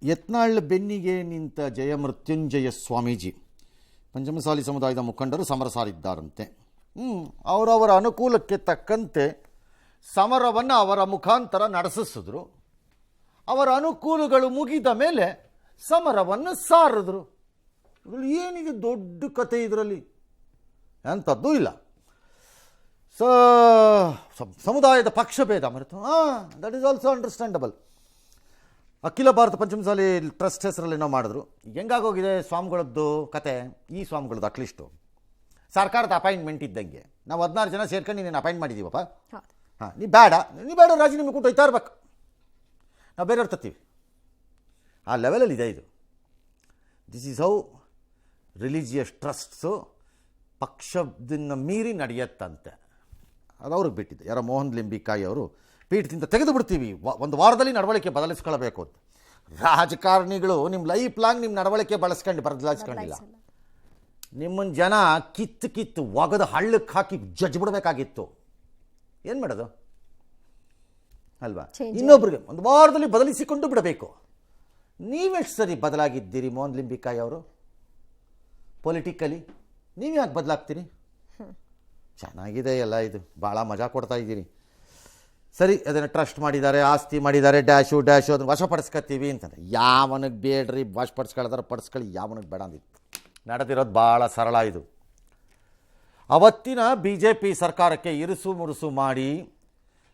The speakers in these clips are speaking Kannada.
ಯತ್ನಾಳ್ ಬೆನ್ನಿಗೆ ನಿಂತ ಜಯಮೃತ್ಯುಂಜಯ ಸ್ವಾಮೀಜಿ ಪಂಚಮಸಾಲಿ ಸಮುದಾಯದ ಮುಖಂಡರು ಸಮರ ಸಾರಿದ್ದಾರಂತೆ. ಅವರವರ ಅನುಕೂಲಕ್ಕೆ ತಕ್ಕಂತೆ ಸಮರವನ್ನು ಅವರ ಮುಖಾಂತರ ನಡೆಸಿಸಿದ್ರು. ಅವರ ಅನುಕೂಲಗಳು ಮುಗಿದ ಮೇಲೆ ಸಮರವನ್ನು ಸಾರಿದ್ರು. ಏನಿದೆ ದೊಡ್ಡ ಕತೆ ಇದರಲ್ಲಿ? ಅಂಥದ್ದೂ ಇಲ್ಲ. ಸಮುದಾಯದ ಪಕ್ಷಭೇದ ಮರೆತು ದಟ್ ಈಸ್ ಆಲ್ಸೋ ಅಂಡರ್ಸ್ಟ್ಯಾಂಡಬಲ್. ಅಖಿಲ ಭಾರತ ಪಂಚಮಸಾಲಿ ಟ್ರಸ್ಟ್ ಹೆಸರಲ್ಲಿ ಏನೋ ಮಾಡಿದ್ರು. ಹೆಂಗಾಗೋಗಿದೆ ಸ್ವಾಮಿಗಳದ್ದು ಕತೆ? ಈ ಸ್ವಾಮಿಗಳದ್ದು ಅಟ್ಲೀಸ್ಟು ಸರ್ಕಾರದ ಅಪಾಯಿಂಟ್ಮೆಂಟ್ ಇದ್ದಂಗೆ ನಾವು 16 ಜನ ಸೇರ್ಕೊಂಡು ನೀನು ಅಪಾಯಿಂಟ್ ಮಾಡಿದ್ದೀವಪ್ಪ. ನೀ ಬೇಡ ರಾಜೀನಾಮೆ ಕೊಟ್ಟು ಹೋಯ್ತಾ ಇರ್ಬೇಕು, ನಾವು ಬೇರೆಯವ್ರು ತತ್ತೀವಿ. ಆ ಲೆವೆಲಲ್ಲಿ ಇದೆ ಇದು. ದಿಸ್ ಈಸ್ ಹೌ ರಿಲಿಜಿಯಸ್ ಟ್ರಸ್ಟ್ಸು ಪಕ್ಷದಿಂದ ಮೀರಿ ನಡೆಯತ್ತಂತೆ. ಅದು ಅವ್ರಿಗೆ ಬಿಟ್ಟಿದ್ದು. ಯಾರೋ ಮೋಹನ್ ಲಿಂಬಿಕಾಯಿ ಅವರು ಪೀಠದಿಂದ ತೆಗೆದು ಬಿಡ್ತೀವಿ, ಒಂದು ವಾರದಲ್ಲಿ ನಡವಳಿಕೆ ಬದಲಿಸ್ಕೊಳ್ಬೇಕು ಅಂತ. ರಾಜಕಾರಣಿಗಳು ನಿಮ್ಮ ಲೈಫ್ ಲಾಂಗ್ ನಿಮ್ಮ ನಡವಳಿಕೆ ಬದಲಾಯಿಸ್ಕೊಂಡಿಲ್ಲ. ನಿಮ್ಮನ್ನು ಜನ ಕಿತ್ತು ಒಗದು ಹಳ್ಳಕ್ಕೆ ಹಾಕಿ ಜಜ್ಜಿ ಬಿಡಬೇಕಾಗಿತ್ತು. ಏನು ಮಾಡೋದು ಅಲ್ವಾ? ಇನ್ನೊಬ್ರಿಗೆ ಒಂದು ವಾರದಲ್ಲಿ ಬದಲಿಸಿಕೊಂಡು ಬಿಡಬೇಕು. ನೀವೆಷ್ಟು ಸರಿ ಬದಲಾಗಿದ್ದೀರಿ ಮೋಹನ್ ಲಿಂಬಿಕಾಯಿ ಅವರು? ಪೊಲಿಟಿಕಲಿ ನೀವು ಯಾಕೆ ಬದಲಾಗ್ತೀರಿ? ಚೆನ್ನಾಗಿದೆ ಎಲ್ಲ, ಇದು ಭಾಳ ಮಜಾ ಕೊಡ್ತಾ ಇದ್ದೀರಿ. ಸರಿ, ಅದನ್ನು ಟ್ರಸ್ಟ್ ಮಾಡಿದ್ದಾರೆ, ಆಸ್ತಿ ಮಾಡಿದ್ದಾರೆ, ಡ್ಯಾಶು ಅದನ್ನು ವಶಪಡಿಸ್ಕೊತೀವಿ ಅಂತಂದರೆ ಯಾವನಿಗೆ ಬೇಡ್ರಿ, ವಶಪಡಿಸ್ಕೊಳ್ತಾರೆ ಪಡಿಸ್ಕೊಳ್ಳಿ, ಯಾವನಿಗೆ ಬೇಡ ಅಂದಿತ್ತು. ನಡೆದಿರೋದು ಭಾಳ ಸರಳ ಇದು. ಅವತ್ತಿನ BJP ಸರ್ಕಾರಕ್ಕೆ ಇರುಸು ಮುರುಸು ಮಾಡಿ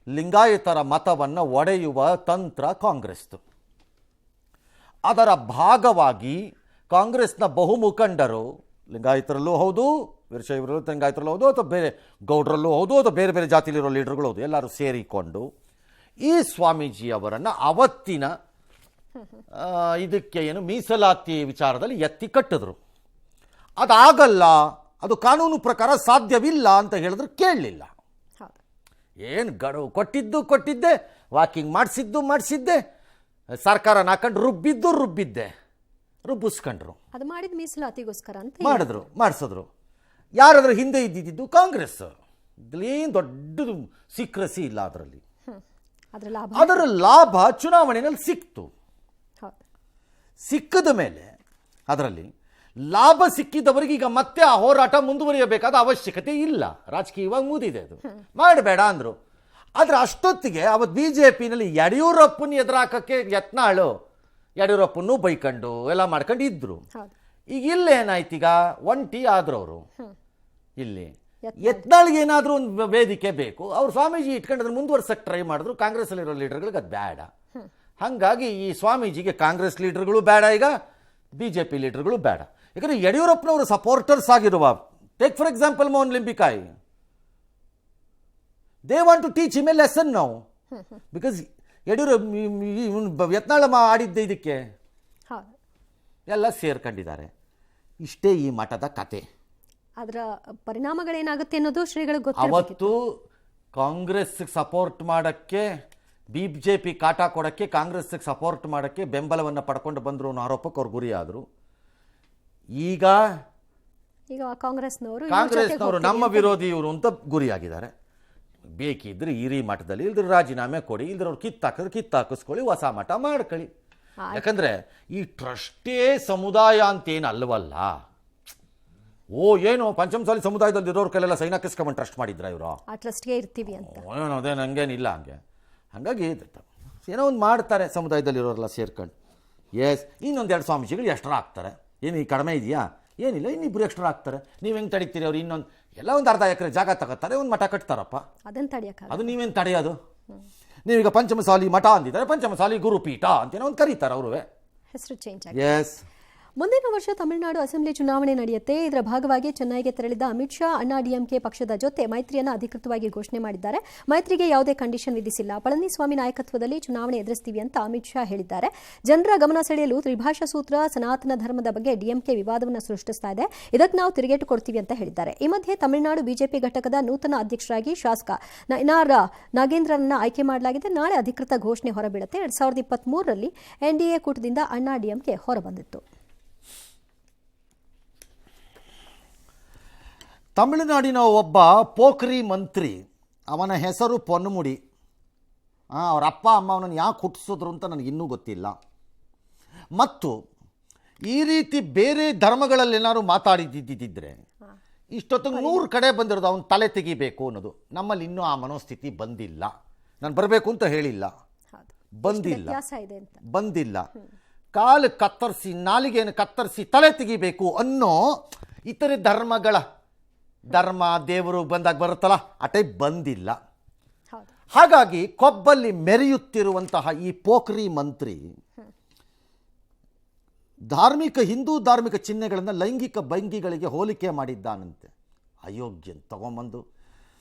ಲಿಂಗಾಯತರ ಮತವನ್ನು ಒಡೆಯುವ ತಂತ್ರ ಕಾಂಗ್ರೆಸ್ದು. ಅದರ ಭಾಗವಾಗಿ ಕಾಂಗ್ರೆಸ್ನ ಬಹುಮುಖಂಡರು, ಲಿಂಗಾಯತರಲ್ಲೂ ಹೌದು, ವೀರಶೈವರಲ್ಲೂ ಲಿಂಗಾಯತರಲ್ಲೂ ಹೌದು, ಅಥವಾ ಬೇರೆ ಗೌಡ್ರಲ್ಲೂ ಹೌದು, ಅಥವಾ ಬೇರೆ ಬೇರೆ ಜಾತಿಲಿರೋ ಲೀಡರ್ಗಳು ಹೌದು, ಎಲ್ಲರೂ ಸೇರಿಕೊಂಡು ಈ ಸ್ವಾಮೀಜಿಯವರನ್ನು ಅವತ್ತಿನ ಇದಕ್ಕೆ ಏನು ಮೀಸಲಾತಿ ವಿಚಾರದಲ್ಲಿ ಎತ್ತಿ ಕಟ್ಟಿದ್ರು. ಅದಾಗಲ್ಲ, ಅದು ಕಾನೂನು ಪ್ರಕಾರ ಸಾಧ್ಯವಿಲ್ಲ ಅಂತ ಹೇಳಿದ್ರು ಕೇಳಲಿಲ್ಲ. ಏನು ಗಡುವು ಕೊಟ್ಟಿದ್ದೆ, ವಾಕಿಂಗ್ ಮಾಡಿಸಿದ್ದೆ, ಸರ್ಕಾರ ನಾಕೊಂಡು ರುಬ್ಬಿಸ್ಕೊಂಡ್ರು. ಅದು ಮಾಡಿದ ಮೀಸಲಾತಿಗೋಸ್ಕರ ಅಂತ ಮಾಡಿಸಿದ್ರು. ಯಾರಾದ್ರೂ ಹಿಂದೆ ಇದ್ದಿದ್ದು ಕಾಂಗ್ರೆಸ್. ಏನು ದೊಡ್ಡದು ಸೀಕ್ರೆಸಿ ಇಲ್ಲ ಅದರಲ್ಲಿ. ಅದರ ಲಾಭ ಚುನಾವಣೆಯಲ್ಲಿ ಸಿಕ್ತು. ಸಿಕ್ಕದ ಮೇಲೆ ಅದರಲ್ಲಿ ಲಾಭ ಸಿಕ್ಕಿದವರಿಗೆ ಈಗ ಮತ್ತೆ ಆ ಹೋರಾಟ ಮುಂದುವರಿಯಬೇಕಾದ ಅವಶ್ಯಕತೆ ಇಲ್ಲ. ರಾಜಕೀಯವಾಗಿ ಮುಗಿದಿದೆ, ಅದು ಮಾಡಬೇಡ ಅಂದರು. ಆದರೆ ಅಷ್ಟೊತ್ತಿಗೆ ಅವತ್ತು BJPನಲ್ಲಿ ಯಡಿಯೂರಪ್ಪನ ಎದುರಾಕಕ್ಕೆ ಯತ್ನಾಳು ಯಡಿಯೂರಪ್ಪನೂ ಬೈಕೊಂಡು ಎಲ್ಲ ಮಾಡ್ಕೊಂಡು ಇದ್ರು. ಈಗ ಇಲ್ಲೇನಾಯ್ತು? ಈಗ ಒಂಟಿ ಆದ್ರು ಅವರು. ಇಲ್ಲಿ ಯತ್ನಾಳ್ಗೆ ಏನಾದರೂ ಒಂದು ವೇದಿಕೆ ಬೇಕು. ಅವ್ರು ಸ್ವಾಮೀಜಿ ಇಟ್ಕೊಂಡು ಅದನ್ನು ಮುಂದುವರ್ಸಕ್ಕೆ ಟ್ರೈ ಮಾಡಿದ್ರು. ಕಾಂಗ್ರೆಸ್ಸಲ್ಲಿರೋ ಲೀಡರ್ಗಳಿಗೆ ಅದು ಬೇಡ. ಹಾಗಾಗಿ ಈ ಸ್ವಾಮೀಜಿಗೆ ಕಾಂಗ್ರೆಸ್ ಲೀಡರ್ಗಳು ಬೇಡ, ಈಗ BJP ಲೀಡರ್ಗಳು ಬೇಡ. ಯಾಕಂದರೆ ಯಡಿಯೂರಪ್ಪನವರು ಸಪೋರ್ಟರ್ಸ್ ಆಗಿರುವ, take for example Mohan Limbikai, they want to teach him a lesson now. Because Yatnal ಆಡಿದ್ದೆ ಇದಕ್ಕೆ ಎಲ್ಲ ಸೇರ್ಕೊಂಡಿದ್ದಾರೆ. ಇಷ್ಟೇ ಈ ಮಠದ ಕತೆ. ಅದರ ಪರಿಣಾಮಗಳೇನಾಗುತ್ತೆ ಅನ್ನೋದು ಶ್ರೀಗಳಿಗೆ ಗೊತ್ತಿರಬೇಕು. ಅವತ್ತು ಕಾಂಗ್ರೆಸ್ಗೆ ಸಪೋರ್ಟ್ ಮಾಡೋಕ್ಕೆ, BJP ಕಾಟ ಕೊಡೋಕ್ಕೆ, ಕಾಂಗ್ರೆಸ್ಗೆ ಸಪೋರ್ಟ್ ಮಾಡೋಕ್ಕೆ ಬೆಂಬಲವನ್ನು ಪಡ್ಕೊಂಡು ಬಂದರು ಅನ್ನೋ ಆರೋಪಕ್ಕೆ ಅವ್ರು ಗುರಿಯಾದರು. ಈಗ ಕಾಂಗ್ರೆಸ್ನವರು ನಮ್ಮ ವಿರೋಧಿ ಇವರು ಅಂತ ಗುರಿಯಾಗಿದ್ದಾರೆ. ಬೇಕಿದ್ರೆ ಇರಿ ಮಠದಲ್ಲಿ, ಇಲ್ದ್ರೆ ರಾಜೀನಾಮೆ ಕೊಡಿ, ಇಲ್ದ್ರೆ ಅವ್ರು ಕಿತ್ತಾಕಿಸ್ಕೊಳ್ಳಿ, ಹೊಸ ಮಠ ಮಾಡ್ಕೊಳ್ಳಿ. ಯಾಕಂದ್ರೆ ಈ ಟ್ರಸ್ಟೇ ಸಮುದಾಯ ಅಂತೇನು ಅಲ್ವಲ್ಲ. ಏನು ಪಂಚಮಸಾಲಿ ಸಮುದಾಯದಲ್ಲಿ ಇರೋರ ಕೈಲೆಲ್ಲ ಸೈನ್ ಹಾಕಿಸ್ಕೊಂಬಂದು ಟ್ರಸ್ಟ್ ಮಾಡಿದ್ರ ಇವರು? ಆ ಟ್ರಸ್ಟ್ಗೆ ಇರ್ತೀವಿ ಅಂತ ಅದೇ ನಂಗೇನಿಲ್ಲ ಹಂಗಾಗಿ ಏನೋ ಒಂದು ಮಾಡ್ತಾರೆ ಸಮುದಾಯದಲ್ಲಿ ಇರೋರೆಲ್ಲ ಸೇರ್ಕೊಂಡು. ಇನ್ನೊಂದೆರಡು ಸ್ವಾಮೀಜಿಗಳು ಎಕ್ಸ್ಟ್ರಾ ಆಗ್ತಾರೆ. ಏನು ಈ ಕಡಿಮೆ ಇದೆಯಾ? ಏನಿಲ್ಲ, ಇನ್ನಿಬ್ರು ಎಕ್ಸ್ಟ್ರಾ ಆಗ್ತಾರೆ. ನೀವು ಹೆಂಗೆ ತಡೀತೀರಿ? ಅವ್ರು ಇನ್ನೊಂದು ಎಲ್ಲ ಒಂದು ಅರ್ಧ ಎಕರೆ ಜಾಗ ತಗೋತಾರೆ, ಒಂದು ಮಠ ಕಟ್ತಾರಪ್ಪ. ಅದು ನೀವೇನು ತಡೆಯೋದು? ನೀವೀಗ ಪಂಚಮಸಾಲಿ ಮಠ ಅಂದಿದ್ದಾರೆ, ಪಂಚಮಸಾಲಿ ಗುರುಪೀಠ ಅಂತೇನೋ ಒಂದು ಕರೀತಾರೆ ಅವರು. ಹೆಸರು ಚೇಂಜ್ ಆಗಿದೆ. ಮುಂದಿನ ವರ್ಷ ತಮಿಳುನಾಡು ಅಸೆಂಬ್ಲಿ ಚುನಾವಣೆ ನಡೆಯುತ್ತೆ. ಇದರ ಭಾಗವಾಗಿ ಚೆನ್ನೈಗೆ ತೆರಳಿದ ಅಮಿತ್ ಶಾ ಅಣ್ಣಾಡಿಎಂಕೆ ಪಕ್ಷದ ಜೊತೆ ಮೈತ್ರಿಯನ್ನು ಅಧಿಕೃತವಾಗಿ ಘೋಷಣೆ ಮಾಡಿದ್ದಾರೆ. ಮೈತ್ರಿಗೆ ಯಾವುದೇ ಕಂಡೀಷನ್ ವಿಧಿಸಿಲ್ಲ. ಪಳನಿಸ್ವಾಮಿ ನಾಯಕತ್ವದಲ್ಲಿ ಚುನಾವಣೆ ಎದುರಿಸ್ತೀವಿ ಅಂತ ಅಮಿತ್ ಶಾ ಹೇಳಿದ್ದಾರೆ. ಜನರ ಗಮನ ಸೆಳೆಯಲು ತ್ರಿಭಾಷಾ ಸೂತ್ರ, ಸನಾತನ ಧರ್ಮದ ಬಗ್ಗೆ ಡಿಎಂಕೆ ವಿವಾದವನ್ನು ಸೃಷ್ಟಿಸ್ತಾ ಇದೆ. ಇದಕ್ಕೆ ನಾವು ತಿರುಗೇಟು ಕೊಡ್ತೀವಿ ಅಂತ ಹೇಳಿದ್ದಾರೆ. ಈ ಮಧ್ಯೆ ತಮಿಳುನಾಡು ಬಿಜೆಪಿ ಘಟಕದ ನೂತನ ಅಧ್ಯಕ್ಷರಾಗಿ ಶಾಸಕ ನಯನಾರ್ ನಾಗೇಂದ್ರರನ್ನ ಆಯ್ಕೆ ಮಾಡಲಾಗಿದೆ. ನಾಳೆ ಅಧಿಕೃತ ಘೋಷಣೆ ಹೊರಬೀಳುತ್ತೆ. 2023ರಲ್ಲಿ ಎನ್ಡಿಎ ಕೂಟದಿಂದ ಅಣ್ಣಾಡಿಎಂಕೆ ಹೊರಬಂದಿತ್ತು. ತಮಿಳುನಾಡಿನ ಒಬ್ಬ ಪೋಖ್ರಿ ಮಂತ್ರಿ, ಅವನ ಹೆಸರು ಪೊನ್ನುಮುಡಿ. ಅವರ ಅಪ್ಪ ಅಮ್ಮ ಅವನನ್ನು ಯಾಕೆ ಹುಟ್ಟಿಸಿದ್ರು ಅಂತ ನನಗಿನ್ನೂ ಗೊತ್ತಿಲ್ಲ. ಮತ್ತು ಈ ರೀತಿ ಬೇರೆ ಧರ್ಮಗಳಲ್ಲೇನಾದ್ರು ಮಾತಾಡಿದ್ದಿದ್ದರೆ ಇಷ್ಟೊತ್ತಿಗೆ 100 ಕಡೆ ಬಂದಿರೋದು ಅವನು ತಲೆ ತೆಗಿಬೇಕು ಅನ್ನೋದು. ನಮ್ಮಲ್ಲಿ ಇನ್ನೂ ಆ ಮನೋಸ್ಥಿತಿ ಬಂದಿಲ್ಲ. ನಾನು ಬರಬೇಕು ಅಂತ ಹೇಳಿಲ್ಲ, ಬಂದಿಲ್ಲ. ಕಾಲು ಕತ್ತರಿಸಿ ನಾಲಿಗೆಯನ್ನು ಕತ್ತರಿಸಿ ತಲೆ ತೆಗಿಬೇಕು ಅನ್ನೋ ಇತರೆ ಧರ್ಮ ದೇವರು ಬಂದಾಗ ಬರುತ್ತಲ್ಲ ಆ ಟೈಪ್ ಬಂದಿಲ್ಲ. ಹಾಗಾಗಿ ಕೊಬ್ಬಲ್ಲಿ ಮೆರೆಯುತ್ತಿರುವಂತಹ ಈ ಪೋಖ್ರಿ ಮಂತ್ರಿ ಹಿಂದೂ ಧಾರ್ಮಿಕ ಚಿಹ್ನೆಗಳನ್ನು ಲೈಂಗಿಕ ಭಂಗಿಗಳಿಗೆ ಹೋಲಿಕೆ ಮಾಡಿದ್ದಾನಂತೆ. ಅಯೋಗ್ಯ ತಗೊಂಬಂದು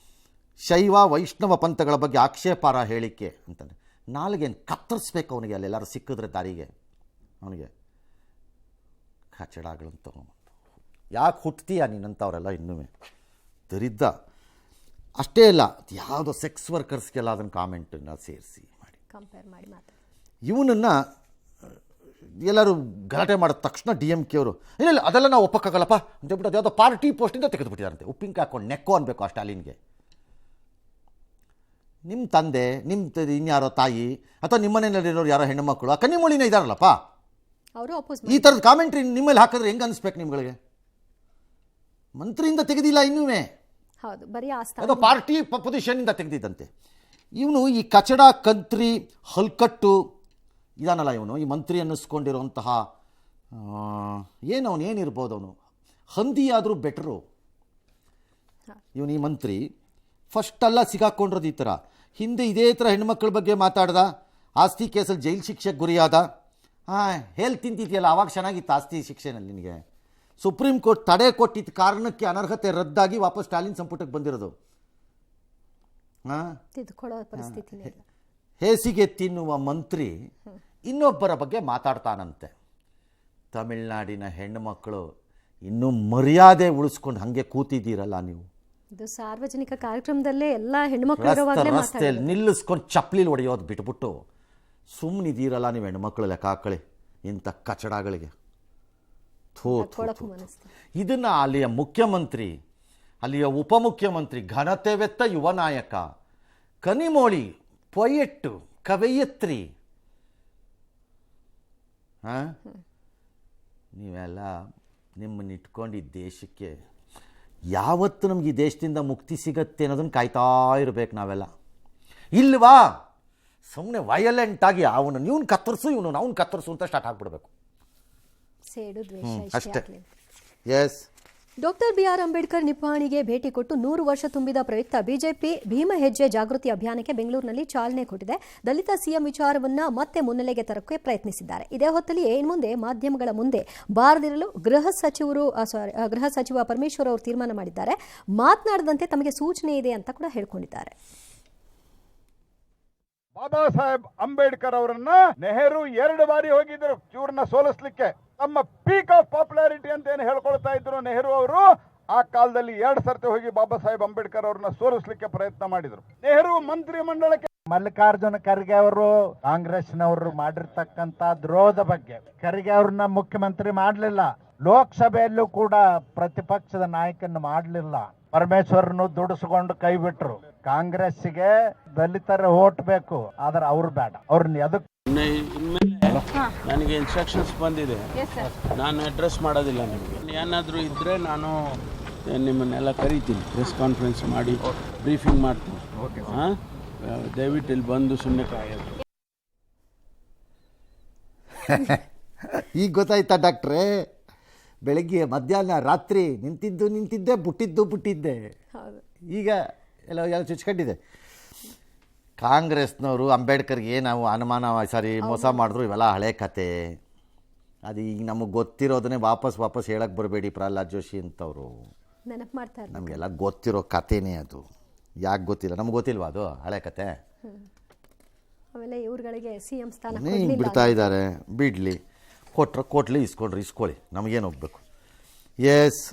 ಶೈವ ವೈಷ್ಣವ ಪಂಥಗಳ ಬಗ್ಗೆ ಆಕ್ಷೇಪಾರ್ಹ ಹೇಳಿಕೆ ಅಂತಾನೆ. ನಾಲ್ಗೇನು ಕತ್ತರಿಸ್ಬೇಕು ಅವನಿಗೆ, ಅಲ್ಲೆಲ್ಲರೂ ಸಿಕ್ಕಿದ್ರೆ ದಾರಿಗೆ ಅವನಿಗೆ ಕಚಡಗಳನ್ನು ತಗೊಂಬಂದು. ಯಾಕೆ ಹುಟ್ತೀಯ ನೀನಂತವರೆಲ್ಲ ಇನ್ನೂ ದರಿದ್ದ. ಅಷ್ಟೇ ಅಲ್ಲ, ಯಾವುದೋ ಸೆಕ್ಸ್ ವರ್ಕರ್ಸ್ಗೆಲ್ಲ ಅದನ್ನು ಕಾಮೆಂಟನ್ನು ಸೇರಿಸಿ ಮಾಡಿ ಕಂಪೇರ್ ಮಾಡಿ ಮಾತಾಡಿ ಇವನನ್ನು ಎಲ್ಲರೂ ಗಲಾಟೆ ಮಾಡಿದ ತಕ್ಷಣ DMK ಅವರು ಇಲ್ಲ ಅದೆಲ್ಲ ನಾವು ಒಪ್ಪಕ್ಕಾಗಲ್ಲಪ್ಪ ಅಂತ ಹೇಳ್ಬಿಟ್ಟು ಅದು ಯಾವುದೋ ಪಾರ್ಟಿ ಪೋಸ್ಟಿಂದ ತೆಗೆದುಬಿಟ್ಟಿದಾರಂತೆ. ಉಪ್ಪಿನಕಾಯಿ ಹಾಕೊಂಡು ನೆಕ್ಕೋ ಅನ್ಬೇಕು ಆ ಸ್ಟಾಲಿನ್ಗೆ. ನಿಮ್ಮ ತಂದೆ, ನಿಮ್ಮ ಇನ್ಯಾರೋ ತಾಯಿ ಅಥವಾ ನಿಮ್ಮನೇಲಿರೋರು ಯಾರೋ ಹೆಣ್ಣುಮಕ್ಕಳು ಆ ಕನ್ನಿಮೂಳಿನೇ ಇದ್ದಾರಲ್ಲಪ್ಪ, ಈ ಥರದ ಕಾಮೆಂಟ್ರಿ ನಿಮ್ಮಲ್ಲಿ ಹಾಕಿದ್ರೆ ಹೆಂಗೆ ಅನಿಸ್ಬೇಕು ನಿಮ್ಗಳಿಗೆ? ಮಂತ್ರಿಯಿಂದ ತೆಗೆದಿಲ್ಲ ಇನ್ನೂ, ಯಾವುದೋ ಪಾರ್ಟಿ ಪೊಸಿಷನ್ನಿಂದ ತೆಗೆದಿದ್ದಂತೆ. ಇವನು ಈ ಕಚಡ ಕಂತ್ರಿ ಹಲ್ಕಟ್ಟು ಇದಾನಲ್ಲ, ಇವನು ಈ ಮಂತ್ರಿ ಅನ್ನಿಸ್ಕೊಂಡಿರುವಂತಹ ಏನಿರ್ಬೋದು ಅವನು ಹಂದಿಯಾದರೂ ಬೆಟ್ರು. ಇವನು ಈ ಮಂತ್ರಿ ಫಸ್ಟೆಲ್ಲ ಸಿಗಾಕೊಂಡಿರೋದು ಈ ಥರ. ಹಿಂದೆ ಇದೇ ಥರ ಹೆಣ್ಮಕ್ಳ ಬಗ್ಗೆ ಮಾತಾಡ್ದ, ಆಸ್ತಿ ಕೇಸಲ್ಲಿ ಜೈಲು ಶಿಕ್ಷೆಗೆ ಗುರಿಯಾದ. ಹೇಳಿ ತಿಂತಿದೆಯಲ್ಲ, ಆವಾಗ ಚೆನ್ನಾಗಿತ್ತು ಆಸ್ತಿ ಶಿಕ್ಷೆನಲ್ಲಿ ನಿನಗೆ. ಸುಪ್ರೀಂ ಕೋರ್ಟ್ ತಡೆ ಕೊಟ್ಟಿದ್ದ ಕಾರಣಕ್ಕೆ ಅನರ್ಹತೆ ರದ್ದಾಗಿ ವಾಪಸ್ ಸ್ಟಾಲಿನ್ ಸಂಪುಟಕ್ಕೆ ಬಂದಿರೋದು. ಹೇಸಿಗೆ ತಿನ್ನುವ ಮಂತ್ರಿ ಇನ್ನೊಬ್ಬರ ಬಗ್ಗೆ ಮಾತಾಡ್ತಾನಂತೆ. ತಮಿಳ್ನಾಡಿನ ಹೆಣ್ಣುಮಕ್ಕಳು ಇನ್ನೂ ಮರ್ಯಾದೆ ಉಳಿಸ್ಕೊಂಡು ಹಾಗೆ ಕೂತಿದ್ದೀರಲ್ಲ ನೀವು. ಇದು ಸಾರ್ವಜನಿಕ ಕಾರ್ಯಕ್ರಮದಲ್ಲೇ ಎಲ್ಲ ಹೆಣ್ಣುಮಕ್ಕಳು ರಸ್ತೆಯಲ್ಲಿ ನಿಲ್ಲಿಸ್ಕೊಂಡು ಚಪ್ಪಲಿ ಹೊಡೆಯೋದು ಬಿಟ್ಬಿಟ್ಟು ಸುಮ್ಮನಿದ್ದೀರಲ್ಲ ನೀವು ಹೆಣ್ಮಕ್ಳು. ಲೆಕ್ಕ ಹಾಕಳಿ ಇಂಥ ಕಚಡಗಳಿಗೆ. ಇದನ್ನು ಅಲ್ಲಿಯ ಮುಖ್ಯಮಂತ್ರಿ, ಅಲ್ಲಿಯ ಉಪಮುಖ್ಯಮಂತ್ರಿ, ಘನತೆವೆತ್ತ ಯುವ ನಾಯಕ, ಕನಿಮೋಳಿ, ಪೊಯೆಟ್ಟು, ಕವಯತ್ರಿ, ನೀವೆಲ್ಲ ನಿಮ್ಮನ್ನು ಇಟ್ಕೊಂಡು ಈ ದೇಶಕ್ಕೆ ಯಾವತ್ತು ನಮ್ಗೆ ಈ ದೇಶದಿಂದ ಮುಕ್ತಿ ಸಿಗತ್ತೆ ಅನ್ನೋದನ್ನು ಕಾಯ್ತಾ ಇರಬೇಕು ನಾವೆಲ್ಲ. ಇಲ್ವಾ ಸುಮ್ಮನೆ ವಯಲೆಂಟಾಗಿ ಇವನು ಕತ್ತರಿಸು ಅವನು ಕತ್ತರಿಸು ಅಂತ ಸ್ಟಾರ್ಟ್ ಆಗಿಬಿಡ್ಬೇಕು ಅಷ್ಟೇ. ಎಸ್. ಡಾಕ್ಟರ್ BR ಅಂಬೇಡ್ಕರ್ ನಿಪ್ಪಾಣಿಗೆ ಭೇಟಿ ಕೊಟ್ಟು 100 ವರ್ಷ ತುಂಬಿದ ಪ್ರಯುಕ್ತ ಬಿಜೆಪಿ ಭೀಮ ಹೆಜ್ಜೆ ಜಾಗೃತಿ ಅಭಿಯಾನಕ್ಕೆ ಬೆಂಗಳೂರಿನಲ್ಲಿ ಚಾಲನೆ ಕೊಟ್ಟಿದೆ. ದಲಿತ ಸಿಎಂ ವಿಚಾರವನ್ನ ಮತ್ತೆ ಮುನ್ನೆಲೆಗೆ ತರಕ್ಕೆ ಪ್ರಯತ್ನಿಸಿದ್ದಾರೆ. ಇದೇ ಹೊತ್ತಲ್ಲಿ ಮುಂದೆ ಮಾಧ್ಯಮಗಳ ಮುಂದೆ ಬಾರದಿರಲು ಗೃಹ ಸಚಿವ ಪರಮೇಶ್ವರ್ ಅವರು ತೀರ್ಮಾನ ಮಾಡಿದ್ದಾರೆ. ಮಾತನಾಡದಂತೆ ತಮಗೆ ಸೂಚನೆ ಇದೆ ಅಂತ ಕೂಡ ಹೇಳ್ಕೊಂಡಿದ್ದಾರೆ. ಬಾಬಾ ಸಾಹೇಬ್ ಅಂಬೇಡ್ಕರ್ ಅವರನ್ನ ನೆಹರು 2 ಬಾರಿ ಹೋಗಿದ್ರು ಇವ್ರನ್ನ ಸೋಲಿಸ್ಲಿಕ್ಕೆ. ತಮ್ಮ ಪೀಕ್ ಆಫ್ ಪಾಪ್ಯುಲಾರಿಟಿ ಅಂತ ಏನು ಹೇಳ್ಕೊಳ್ತಾ ಇದ್ರು ನೆಹರು ಅವರು, ಆ ಕಾಲದಲ್ಲಿ 2 ಸರ್ತಿ ಹೋಗಿ ಬಾಬಾ ಸಾಹೇಬ್ ಅಂಬೇಡ್ಕರ್ ಅವ್ರನ್ನ ಸೋಲಿಸ್ಲಿಕ್ಕೆ ಪ್ರಯತ್ನ ಮಾಡಿದ್ರು. ನೆಹರು ಮಂತ್ರಿ ಮಂಡಲಕ್ಕೆ ಮಲ್ಲಿಕಾರ್ಜುನ ಖರ್ಗೆ ಅವರು ಕಾಂಗ್ರೆಸ್ನವರು ಮಾಡಿರ್ತಕ್ಕಂತ ದ್ರೋಹದ ಬಗ್ಗೆ ಖರ್ಗೆ ಅವ್ರನ್ನ ಮುಖ್ಯಮಂತ್ರಿ ಮಾಡಲಿಲ್ಲ. ಲೋಕಸಭೆಯಲ್ಲೂ ಕೂಡ ಪ್ರತಿಪಕ್ಷದ ನಾಯಕನ ಮಾಡಲಿಲ್ಲ. ಪರಮೇಶ್ವರನ್ನು ದುಡಿಸ್ಕೊಂಡು ಕೈ ಬಿಟ್ರು. ಕಾಂಗ್ರೆಸ್ಸಿಗೆ ದಲಿತರ ಓಟ್ ಬೇಕು, ಆದ್ರೆ ಅವ್ರು ಬೇಡ. ಅವ್ರನ್ನ ಎದಕ್ ನನಗೆ ಇನ್ಸ್ಟ್ರಕ್ಷನ್ಸ್ ಬಂದಿದೆ, ನಾನು ಅಡ್ರೆಸ್ ಮಾಡೋದಿಲ್ಲ. ನಿಮಗೆ ಏನಾದರೂ ಇದ್ದರೆ ನಾನು ನಿಮ್ಮನ್ನೆಲ್ಲ ಕರಿತೀನಿ, ಪ್ರೆಸ್ ಕಾನ್ಫರೆನ್ಸ್ ಮಾಡಿ ಬ್ರೀಫಿಂಗ್ ಮಾಡ್ತೀನಿ. ಹಾಂ, ದಯವಿಟ್ಟು ಇಲ್ಲಿ ಬಂದು ಸುಮ್ಮನೆ ಕಾಯೋದು. ಈಗ ಗೊತ್ತಾಯ್ತಾ ಡಾಕ್ಟ್ರೇ? ಬೆಳಗ್ಗೆ ಮಧ್ಯಾಹ್ನ ರಾತ್ರಿ ನಿಂತಿದ್ದೆ ಬಿಟ್ಟಿದ್ದೆ. ಈಗ ಎಲ್ಲ ಚುಚ್ಕೊಂಡಿದೆ. ಕಾಂಗ್ರೆಸ್ನವರು ಅಂಬೇಡ್ಕರ್ಗೆ ನಾವು ಅನುಮಾನ ಮೋಸ ಮಾಡಿದ್ರು, ಇವೆಲ್ಲ ಹಳೆ ಕತೆ. ಅದು ಈಗ ನಮಗೆ ಗೊತ್ತಿರೋದನ್ನೇ ವಾಪಸ್ ಹೇಳಕ್ಕೆ ಬರಬೇಡಿ ಪ್ರಹ್ಲಾದ್ ಜೋಶಿ ಅಂತವರು. ನಮಗೆಲ್ಲ ಗೊತ್ತಿರೋ ಕತೆನೇ ಅದು. ಯಾಕೆ ಗೊತ್ತಿಲ್ಲ? ನಮ್ಗೆ ಗೊತ್ತಿಲ್ವಾ ಅದು ಹಳೆ ಕತೆ? ಬಿಡ್ತಾ ಇದ್ದಾರೆ, ಬಿಡಲಿ. ಕೊಟ್ರೆ ಕೊಟ್ಲಿ, ಇಸ್ಕೊಂಡ್ರೆ ಇಸ್ಕೊಳ್ಳಿ, ನಮಗೇನು ಹೋಗ್ಬೇಕು. ಎಸ್.